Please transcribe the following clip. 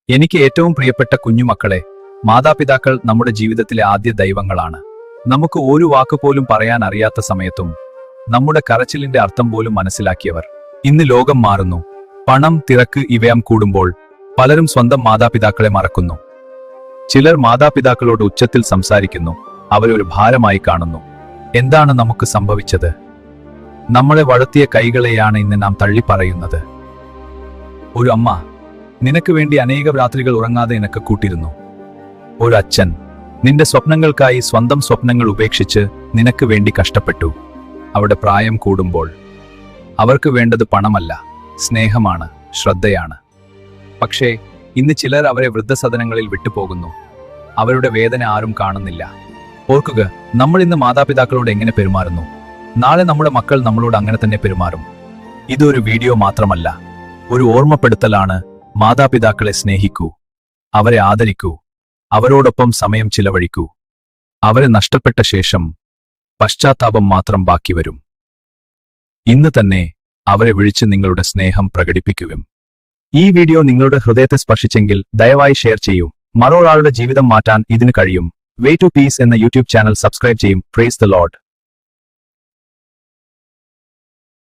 എനിക്ക് ഏറ്റവും പ്രിയപ്പെട്ട കുഞ്ഞുമക്കളെ, മാതാപിതാക്കൾ നമ്മുടെ ജീവിതത്തിലെ ആദ്യ ദൈവങ്ങളാണ്. നമുക്ക് ഒരു വാക്കുപോലും പറയാൻ അറിയാത്ത സമയത്തും നമ്മുടെ കരച്ചിലിന്റെ അർത്ഥം പോലും മനസ്സിലാക്കിയവർ. ഇന്ന് ലോകം മാറുന്നു. പണം, തിരക്ക് ഇവയം കൂടുമ്പോൾ പലരും സ്വന്തം മാതാപിതാക്കളെ മറക്കുന്നു. ചിലർ മാതാപിതാക്കളോട് ഉച്ചത്തിൽ സംസാരിക്കുന്നു, അവരൊരു ഭാരമായി കാണുന്നു. എന്താണ് നമുക്ക് സംഭവിച്ചത്? നമ്മളെ വളർത്തിയ കൈകളെയാണ് ഇന്ന് നാം തള്ളിപ്പറയുന്നത്. ഒരു അമ്മ നിനക്ക് വേണ്ടി അനേകം രാത്രികൾ ഉറങ്ങാതെ നിനക്ക് കൂട്ടിരുന്നു. ഒരു അച്ഛൻ നിന്റെ സ്വപ്നങ്ങൾക്കായി സ്വന്തം സ്വപ്നങ്ങൾ ഉപേക്ഷിച്ച് നിനക്ക് വേണ്ടി കഷ്ടപ്പെട്ടു. അവിടെ പ്രായം കൂടുമ്പോൾ അവർക്ക് വേണ്ടത് പണമല്ല, സ്നേഹമാണ്, ശ്രദ്ധയാണ്. പക്ഷേ ഇന്ന് ചിലർ അവരെ വൃദ്ധസദനങ്ങളിൽ വിട്ടുപോകുന്നു. അവരുടെ വേദന ആരും കാണുന്നില്ല. ഓർക്കുക, നമ്മൾ ഇന്ന് മാതാപിതാക്കളോട് എങ്ങനെ പെരുമാറുന്നു, നാളെ നമ്മുടെ മക്കൾ നമ്മളോട് അങ്ങനെ തന്നെ പെരുമാറും. ഇതൊരു വീഡിയോ മാത്രമല്ല, ഒരു ഓർമ്മപ്പെടുത്തലാണ്. മാതാപിതാക്കളെ സ്നേഹിക്കൂ, അവരെ ആദരിക്കൂ, അവരോടൊപ്പം സമയം ചിലവഴിക്കൂ. അവരെ നഷ്ടപ്പെട്ട ശേഷം പശ്ചാത്താപം മാത്രം ബാക്കി വരും. ഇന്ന് തന്നെ അവരെ വിളിച്ച് നിങ്ങളുടെ സ്നേഹം പ്രകടിപ്പിക്കുകയും. ഈ വീഡിയോ നിങ്ങളുടെ ഹൃദയത്തെ സ്പർശിച്ചെങ്കിൽ ദയവായി ഷെയർ ചെയ്യൂ. മറൊരാളുടെ ജീവിതം മാറ്റാൻ ഇതിന് കഴിയും. വേ ടു പീസ് എന്ന യൂട്യൂബ് ചാനൽ സബ്സ്ക്രൈബ് ചെയ്യും. Praise the Lord.